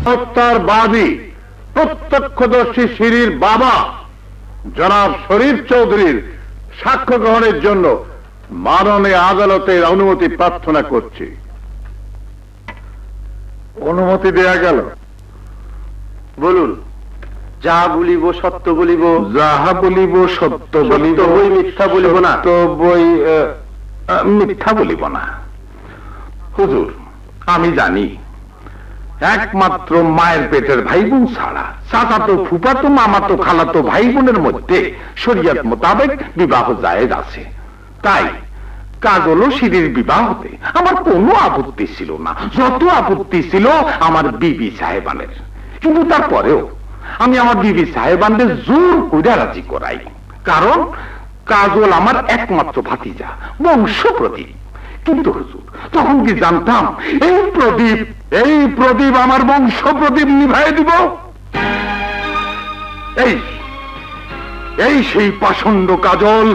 হত্যার বাদী প্রত্যক্ষদর্শী শিরির বাবা জনাব শরীফ চৌধুরীর সাক্ষ্য গ্রহণের জন্য মাননীয় আদালতের অনুমতি প্রার্থনা করছি। অনুমতি দেয়া গেল। বলুন। যা বলিব সত্য বলিব, যাহা বলিব সত্য বলিব, বই মিথ্যা বলিব না। তো বই মিথ্যা বলিব না। হুজুর, আমি জানি একমাত্র মায়ের পেটের ভাই বোন ছাড়া চাচাতো ফুফাতো মামাতো খালাতো ভাই বোনের মধ্যে শরীয়ত মোতাবেক বিবাহ জায়েজ আছে। তাই কাজল ও শিরির বিবাহতে আমার কোনো আপত্তি ছিল না, যত আপত্তি ছিল আমার বিবি সাহেবানের। কিন্তু তারপরেও আমি আমার বিবি সাহেবানদের জোর করে রাজি করাই, কারণ কাজল আমার একমাত্র ভাতিজা, বংশ প্রদীপ। কিন্তু হুজুর, তখন কি জানতাম এই প্রদীপ আমার বংশ প্রদীপ নিভাই দিব? এই সেই পাষণ্ড কাজল,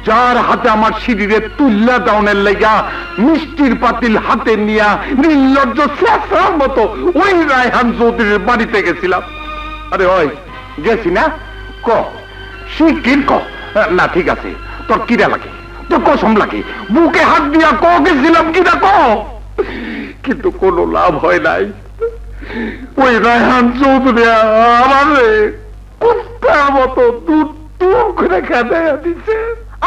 যার হাতে আমার শিরিরে তুল্লা দাউনের লেগা মিষ্টির পাতিল হাতে নিয়া নির্লজ্জ শেষার মতো ওই রায়হান চৌধুরীর বাড়িতে গেছিলাম। আরে ওই গেছি না, ক শিগগির ক। না ঠিক আছে, তোর কিরা লাগে, তোর কসম লাগে, বুকে হাত দিয়া ক গেছিলাম কিনা ক। কিন্তু কোনো লাভ হয় নাই। ওই রায়হান চৌধুরী আমারে কুত্তার মতো দুধ দুধ করে খেতে দিছে।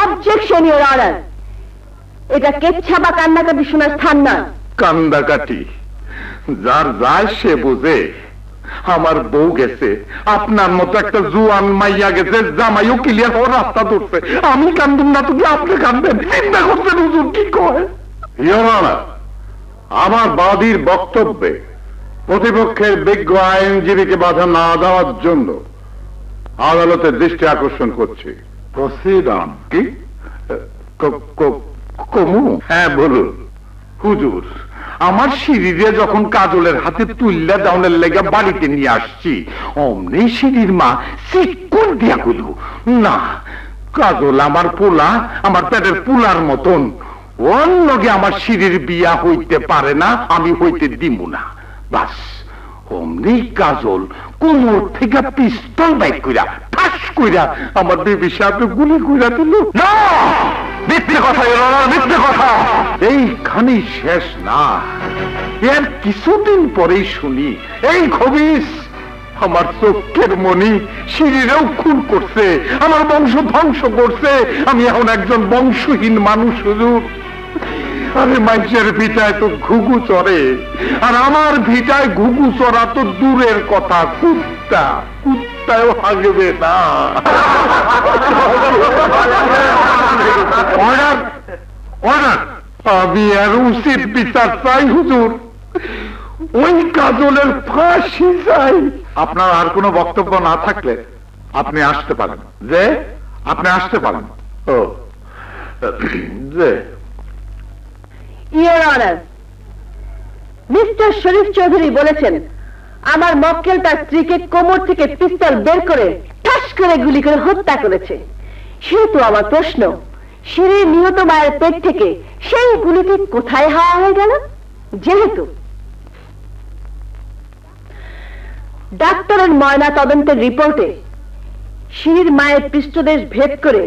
অবজেকশন ইওর অনার, এটা কেচ্ছা বা কান্নাকাটি শোনার স্থান না। কান্দাকাটি যার যায় সে বুঝে। আমার বউ গেছে, আপনার মতো একটা জুয়ান মাইয়া গেছে, জামাইও ক্লিয়ার হওয়ার রাস্তা ধরছে। আমি কান্দুম না, তুমি আপনি কান্দবেন? চিন্তা করছেন হুজুর কি কয়? আমার বাদীর বক্তব্যে প্রতিপক্ষের বিজ্ঞ আইনজীবীকে বাধা না দেওয়ার জন্য আদালতের দৃষ্টি আকর্ষণ করছি। Proceed on. কি কমু? হ্যাঁ বলুন। হুজুর, আমার শিরিরে যখন কাজলের হাতে তুল্লা দাউনের লেগে বাড়িতে নিয়ে আসছি, অমনি শিরির মা চিৎকার দিয়া কইল, না কাজল আমার পোলা, আমার পেটের পোলার মতন, ওর লগে আমার শিরির বিয়া হইতে পারে না, আমি হইতে দিব না। বাস অমনি কাজল কোমর থেকে পিস্তল বাইক কইরা ঠাস কইরা আমার বিবির সাথে গুলি কইরা দিল। না, মিথ্যে কথা, মিথ্যে কথা। এইখানে শেষ না, এর কিছুদিন পরেই শুনি এই খবিস আমার চোখের মনি শিরিরেও খুন করছে, আমার বংশ ধ্বংস করছে। আমি এখন একজন বংশহীন মানুষ হুজুর। আরে মানুষের ভিটায় তো ঘুঘু চড়ে, আর আমার ভিটায় ঘুঘু চড়া তো দূরের কথা, কুত্তাও হাগবে না। আমি আর উচিত বিচার চাই হুজুর, ওই কাজলের ফাঁসি চাই। আপনার আর কোনো বক্তব্য না থাকলে আপনি আসতে পারেন। যে আপনি আসতে পারেন। ও যে ইওর অনার, মিস্টার শরীফ চৌধুরী বলেছেন আমার মক্কেল তার স্ত্রীকে কোমর থেকে পিস্তল বের করে ঠাস করে গুলি করে হত্যা করেছে। সেহেতু আমার প্রশ্ন, শিরির নিহত মায়ের পেট থেকে সেই গুলিটি কোথায় হাওয়া হয়ে গেল? যেহেতু ডাক্তারের ময়না তদন্তের রিপোর্টে শিরির মায়ের পৃষ্ঠদেশ ভেদ করে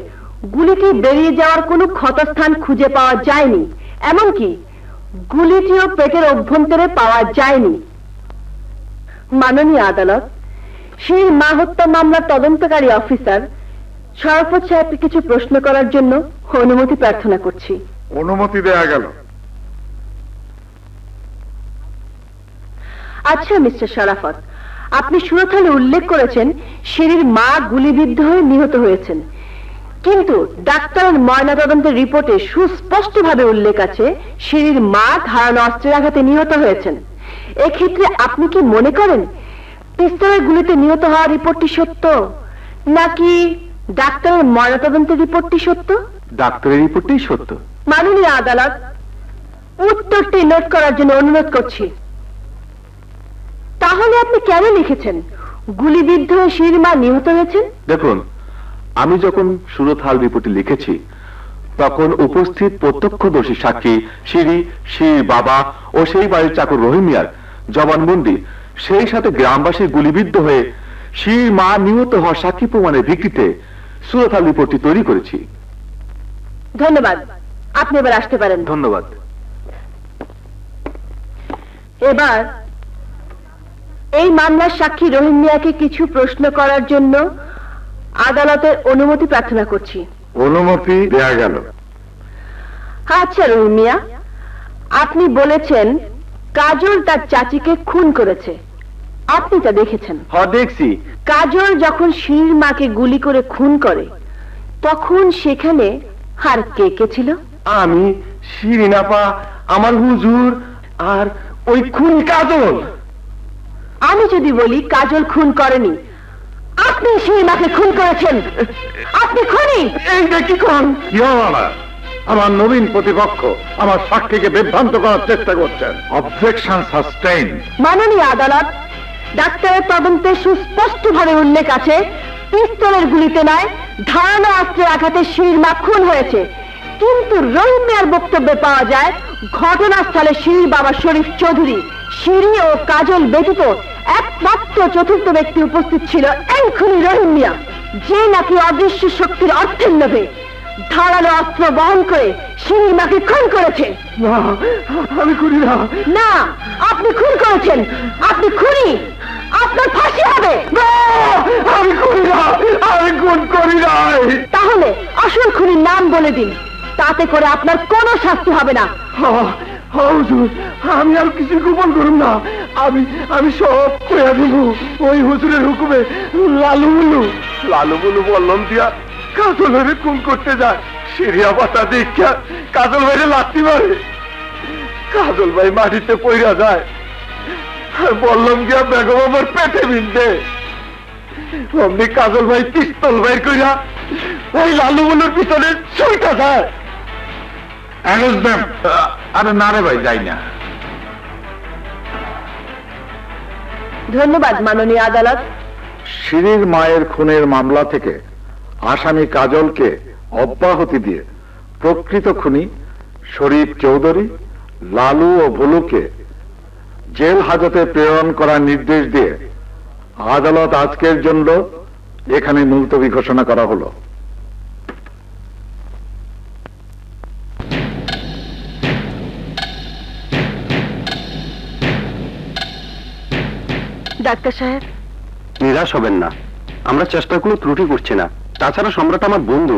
গুলিটি বেরিয়ে যাওয়ার কোনো ক্ষতস্থান খুঁজে পাওয়া যায়নি, এমনকি গুলিটিও পেটের অভ্যন্তরে পাওয়া যায়নি। মাননীয় আদালত, সেই মা হত্যা মামলার তদন্তকারী অফিসার শরাফত সাহেবকে কিছু প্রশ্ন করার জন্য অনুমতি প্রার্থনা করছি। অনুমতি দেয়া গেল। আচ্ছা মিস্টার শরাফত, আপনি সুরথালে উল্লেখ করেছেন শিরির মা গুলিবিদ্ধ হয়ে নিহত হয়েছেন, কিন্তু ডাক্তারের ময়না তদন্তের রিপোর্টে সুস্পষ্টভাবে উল্লেখ আছে শিরির মা ধারালো অস্ত্রের আঘাতে নিহত হয়েছেন। এক্ষেত্রে আপনি কি মনে করেন পিস্তলের গুলিতে নিহত হওয়ার রিপোর্টটি সত্য, নাকি ডাক্তারের ময়না তদন্তের রিপোর্টটি সত্য? ডাক্তারের রিপোর্টই সত্য। মাননীয় আদালত, উত্তরটি নোট করার জন্য অনুরোধ করছি। তাহলে আপনি কেন লিখেছেন গুলিবিদ্ধ হয়ে শিরির মা নিহত হয়েছেন? দেখুন, আমি যখন সুরতহাল রিপোর্টে লিখেছি তখন উপস্থিত প্রত্যক্ষদর্শী সাক্ষী শিরির বাবা ও সেই বাড়ির চাকর রহিম মিয়ার জবানবন্দি সেই সাথে গ্রামবাসীর গুলিবিদ্ধ হয়ে শির মা নিহত হওয়ার সাক্ষী প্রমাণের ভিত্তিতে সুরত হাল রিপোর্টটি তৈরি করেছি। ধন্যবাদ, আপনি এবার আসতে পারেন। ধন্যবাদ। এবার এই মামলার সাক্ষী রহিম মিয়াকে কিছু প্রশ্ন করার জন্য আদালতের অনুমতি প্রার্থনা করছি। অনুমতি দেয়া গেল। আচ্ছা রহিম মিয়া, আপনি বলেছেন কাজল তার চাচিকে খুন করেছে, আপনি তা দেখেছেন? দেখছি। কাজল যখন শিরির মাকে গুলি করে খুন করে তখন সেখানে আর কে কে ছিল? আমি, শিরিন আপা, আমার হুজুর আর ওই খুন কাজল। আমি যদি বলি কাজল খুন করেনি, আপনি শিরির মাকে খুন করেছেন, আপনি খুনি। এইটা কি কোন? আমার নবীন প্রতিপক্ষ আমার সাক্ষীকে বিভ্রান্ত করার চেষ্টা করছেন। Objection sustain. মাননীয় আদালত, ডাক্তারের তদন্তে সুস্পষ্টভাবে উল্লেখ আছে পিস্তলের গুলিতে নয় ধারালো অস্ত্রের আঘাতে শিরির মা খুন হয়েছে, কিন্তু রহিম মিয়ার বক্তব্যে পাওয়া যায় ঘটনাস্থলে শিরির বাবা শরীফ চৌধুরী, শিরি ও কাজল ব্যতীত একমাত্র চতুর্থ ব্যক্তি উপস্থিত ছিল এই খুনি রহিম মিয়া, যে নাকি অদৃশ্য শক্তির অর্থের লোভে ধারালো অস্ত্র বহন করে শিরির মাকে খুন করেছে। আমি করি না। না, আপনি খুন করেছেন, আপনি খুনি, আপনার ফাঁসি হবে। আমি করি না, আমি খুন করি নাই। তাহলে আসল খুনির নাম বলে দিন, তাতে করে আপনার কোনো শাস্তি হবে না। হুজুর, আমি আর কিছু গোপন করুন না। আমি সব কইয়া দিব। ওই হুজুরের হুকুমে লালু বুলু বললাম দিয়া কাজল ভাইরে খুন করতে যায়। সিরিয়া পাতা দেখা কাজল ভাইরে লাথি মারে, কাজল ভাই মাটিতে পইরা যায়। আর বললাম গিয়া বেগম আমার পেটে বিন্দে, অমনি কাজল ভাই পিস্তল বাইর কইরা ওই লালু বুলুর পিছনে ছুঁইটা যায়। আরে না রে ভাই, যাই না। ধন্যবাদ মাননীয় আদালত। শিরির মায়ের খুনের মামলা থেকে আসামি কাজলকে অব্যাহতি দিয়ে প্রকৃত খুনি শরীফ চৌধুরী, লালু ও ভুলুকে জেল হাজতে প্রেরণ করার নির্দেশ দিয়ে আদালত আজকের জন্য এখানে মুলতবি ঘোষণা করা হলো। ডাক্তার সাহেব, নিরাশ হবেন না, আমরা চেষ্টার কোনো ত্রুটি করছি না। তাছাড়া সম্রাট আমার বন্ধু,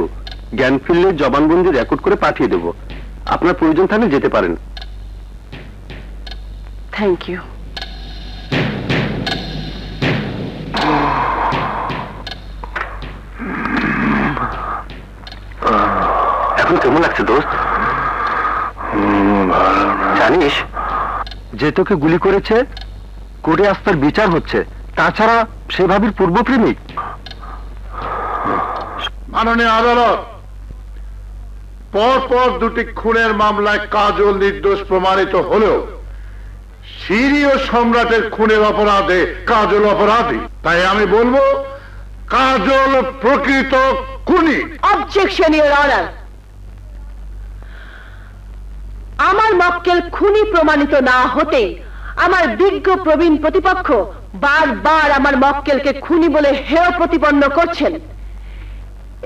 জ্ঞান ফিরলে জবানবন্দি রেকর্ড করে পাঠিয়ে দেব। আপনার প্রয়োজন থাকলে যেতে পারেন। Thank you. এখন কেমন লাগছে দোস্ত? জানিস যে তোকে গুলি করেছে কোর্টে আজ তার বিচার হচ্ছে, তাছাড়া সে ভাবির পূর্ব প্রেমিক। মাননীয় আদালত, পরপর দুটি খুনের মামলায় কাজল নির্দোষ প্রমাণিত হলেও শিরি ও সম্রাটের খুনের অপরাধে কাজল অপরাধী। তাই আমি বলবো কাজল প্রকৃত খুনি। Objection your honour. আমার মক্কেল খুনি প্রমাণিত না হতে আমার বিজ্ঞ প্রবীণ প্রতিপক্ষ বারবার আমার মক্কেলকে খুনি বলে হেয় প্রতিপন্ন করছেন।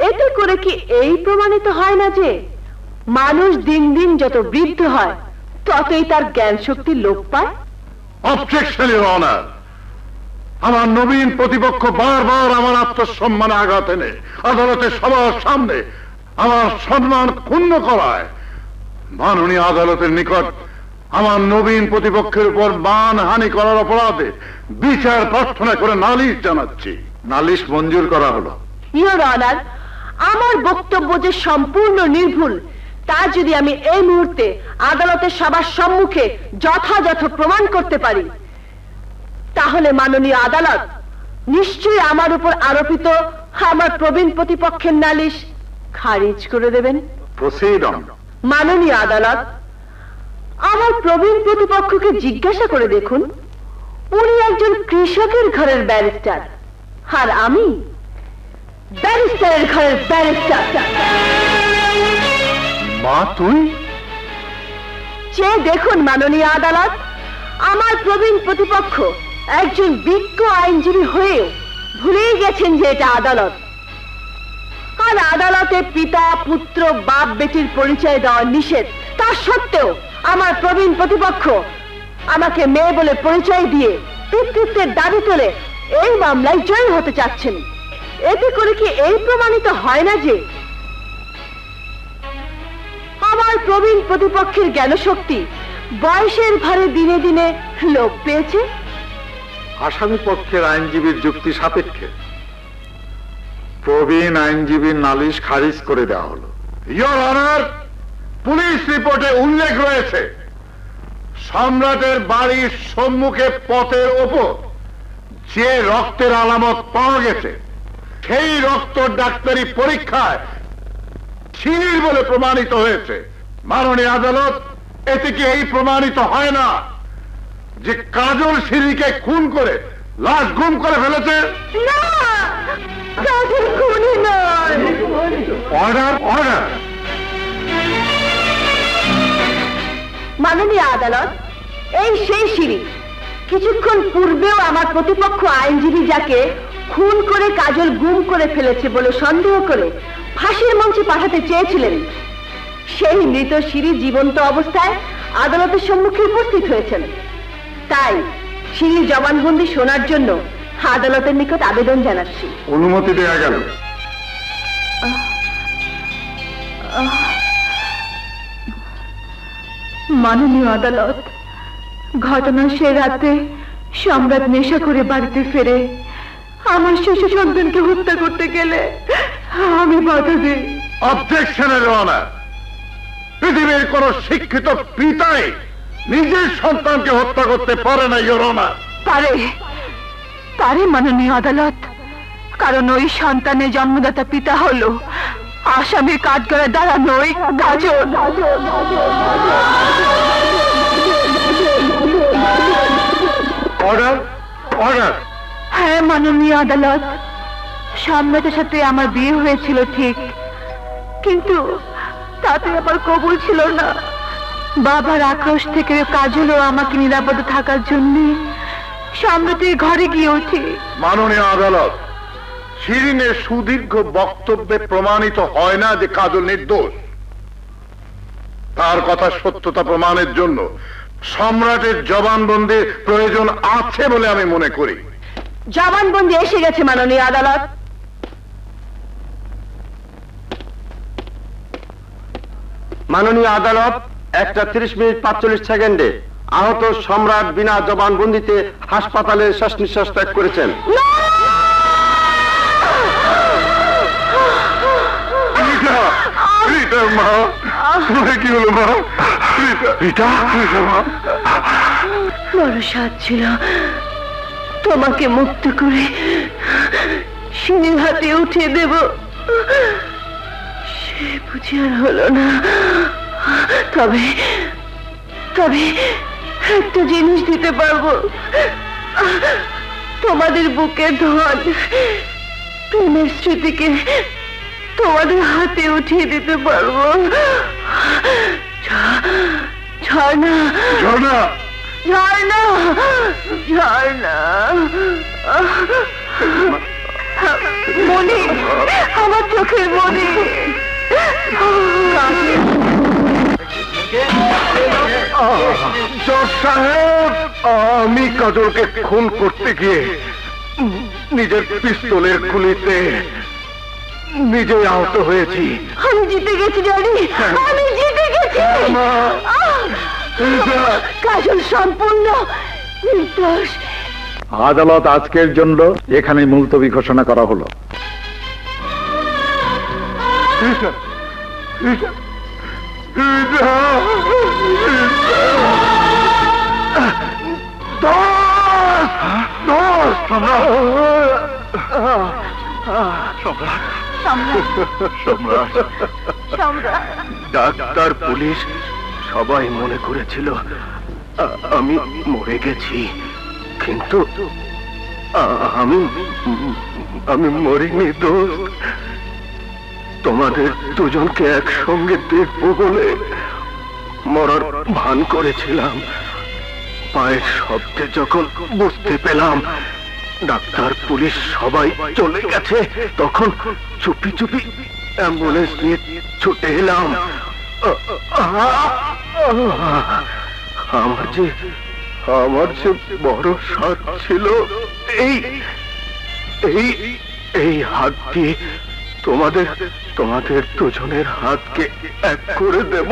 এতে করে কি এই প্রমাণিত হয় না যে মানুষ দিন দিন যত বৃদ্ধ হয় ততই তার জ্ঞান শক্তি লোপ পায়? Objection your honour. আমার নবীন প্রতিপক্ষ বারবার আমার আত্মসম্মানে আঘাত এনে আদালতের সবার সামনে আমার সম্মান ক্ষুণ্ণ করায়। মাননীয় আদালতের নিকট আমার নবীন প্রতিপক্ষের উপর মানহানি করার অপরাধে বিচার প্রার্থনা করে নালিশ জানাচ্ছি। নালিশ মঞ্জুর করা হলো। ইওর অনার, আমার বক্তব্য যে সম্পূর্ণ নির্ভুল তা যদি আমি এই মুহূর্তে আদালতের সবার সম্মুখে যথাযথ প্রমাণ করতে পারি, তাহলে মাননীয় আদালত নিশ্চয়ই আমার উপর আরোপিত আমার প্রবীণ প্রতিপক্ষের নালিশ খারিজ করে দেবেন। Proceed on. মাননীয় আদালত, আমার প্রবীণ প্রতিপক্ষকে জিজ্ঞাসা করে দেখুন, উনি একজন কৃষকের ঘরের ব্যারিস্টার আর আমি ব্যারিস্টারের ঘরের ব্যারিস্টার। মা তুই? চেয়ে দেখুন মাননীয় আদালত, আমার প্রবীণ প্রতিপক্ষ একজন বিজ্ঞ আইনজীবী হয়ে ভুলেই গেছেন যে এটা আদালত। আর আদালতে পিতা পুত্র বাপ বেটির পরিচয় দেওয়া নিষেধ। তা সত্ত্বেও আমার প্রবীণ প্রতিপক্ষ আমাকে মেয়ে বলে পরিচয় দিয়ে পিতৃত্বের দাবি তোলে এই মামলায় জয়ী হতে চাচ্ছেন। এতে করে কি এই প্রমাণিত হয় না যে আমার প্রবীণ প্রতিপক্ষের জ্ঞানশক্তি বয়সের ভারে দিনে দিনে লোপ পেয়েছে? আসামি পক্ষের আইনজীবীর যুক্তি সাপেক্ষে প্রবীণ আইনজীবীর নালিশ খারিজ করে দেওয়া হলো। ইয়োর অনার, পুলিশ রিপোর্টে উল্লেখ রয়েছে সম্রাটের বাড়ির সম্মুখে পথের ওপর যে রক্তের আলামত পাওয়া গেছে সেই রক্ত ডাক্তারি পরীক্ষায় শিরির বলে প্রমাণিত হয়েছে। মাননীয় আদালত, এতে কি এই প্রমাণিত হয় না যে কাজল শিরিকে খুন করে লাশ গুম করে ফেলেছে? না, কাজল খুনি নয়। Order, order. মাননীয় আদালত, এই সেই সিঁড়ি কিছুক্ষণ পূর্বেও আমার প্রতিপক্ষ আইনজীবী যাকে খুন করে কাজল গুম করে ফেলেছে বলে সন্দেহ করে ফাঁসির মঞ্চে পাঠাতে চেয়েছিলেন, সেই মৃত সিঁড়ি জীবন্ত অবস্থায় আদালতের সম্মুখে উপস্থিত হয়েছেন। তাই সিঁড়ির জবানবন্দি শোনার জন্য আদালতের নিকট আবেদন জানাচ্ছি। অনুমতি দেয়া গেল। মাননীয় আদালত, ঘটনা সে রাতে সম্রাট নেশা করে বাড়িতে ফেরে আমার শিশু সন্তানকে হত্যা করতে গেলে আমি বাধা দিই। অবজেকশনের অনার, পৃথিবীর কোন শিক্ষিত পিতাই নিজের সন্তানকে হত্যা করতে পারে না। ইয়োর অনার, পারে, পারে মাননীয় আদালত, কারণ ওই সন্তানের জন্মদাতা পিতা হলো আসামির কাঠগড়ায় দাঁড়ানো ওই কাজল। Order, order. হ্যাঁ মাননীয় আদালত, সম্রাটের সাথে আমার বিয়ে হয়েছিল ঠিক, কিন্তু তাতে আমার কবুল ছিল না। বাবার আক্রোশ থেকে কাজলও আমাকে নিরাপদে থাকার জন্য সম্রাটের ঘরে গিয়ে উঠি। মাননীয় আদালত, শিরিনের সুদীর্ঘ বক্তব্যে প্রমাণিত হয় না যে কাজল নির্দোষ। তার কথা সত্যতা প্রমাণের জন্য সম্রাটের জবানবন্দির প্রয়োজন আছে বলে আমি মনে করি। জবানবন্দি এসে গেছে মাননীয় আদালত। মাননীয় আদালত, 1:30:45 আহত সম্রাট বিনা জবানবন্দিতে হাসপাতালে শ্বাস নিঃশ্বাস ত্যাগ করেছেন। মা, কি হলো মা? রিটা, মা, বড় সাধ ছিল তোমাকে মুক্ত করে সিঁড়ির হাতে উঠিয়ে দেব, সে বুঝি আর হলো না। তবে তবে একটা জিনিস দিতে পারবো, তোমাদের বুকের ধন প্রেমের স্মৃতিকে তোমাদের হাতে উঠিয়ে দিতে পারবো। ঝর্ণা, ঝর্ণা, ঝর্ণা, ঝর্ণা, মনি, আমার চোখের মনি। জজ সাহেব, আমি কাজলকে খুন করতে গিয়ে নিজের পিস্তলের গুলিতে নিজে আহত হয়েছি। আমি জিতে গেছি ড্যাডি, আমি জিতে গেছি। কাজল সম্পূর্ণ নির্দোষ। আদালত আজকের জন্য এখানে মুলতবি ঘোষণা করা হলো। ডাক্তার, পুলিশ সবাই মনে করেছিল আমি মরে গেছি, কিন্তু আমি মরিনি দোস্ত। তোমাদের দুজনকে একসঙ্গে দেখবো বলে মরার ভান করেছিলাম, পায়ের শব্দে যখন বুঝতে পেলাম ডাক্তার পুলিশ সবাই চলে গেছে, তখন চুপি চুপি অ্যাম্বুলেন্স নিয়ে ছুটে এলাম। আমার যে বড় শখ ছিল এই এই এই হাত দিয়ে তোমাদের দুজনের হাতকে এক করে দেব।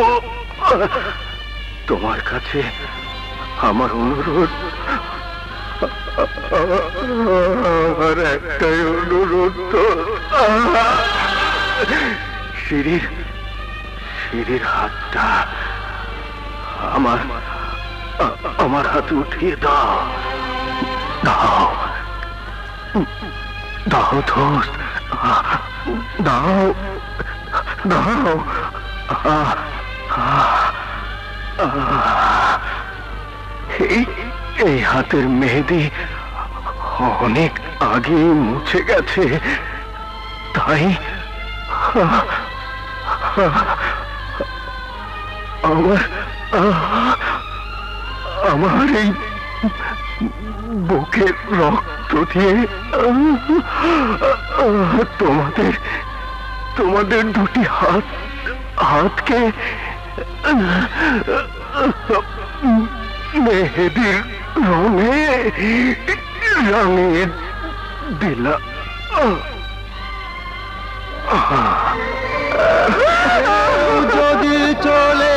তোমার কাছে আমার অনুরোধ, আমার একটাই অনুরোধ, শিরির হাতটা আমার হাতে উঠিয়ে দাও। দাও দাও দোস্ত, দাও দাও। এই হাতের মেহেদি অনেক আগে মুছে গেছে, তাই আমার এই বুকের রক্ত দিয়ে তোমাদের দুটি হাতকে মেহেদির রঙে রাঙিয়ে দিলাম। যদি চলে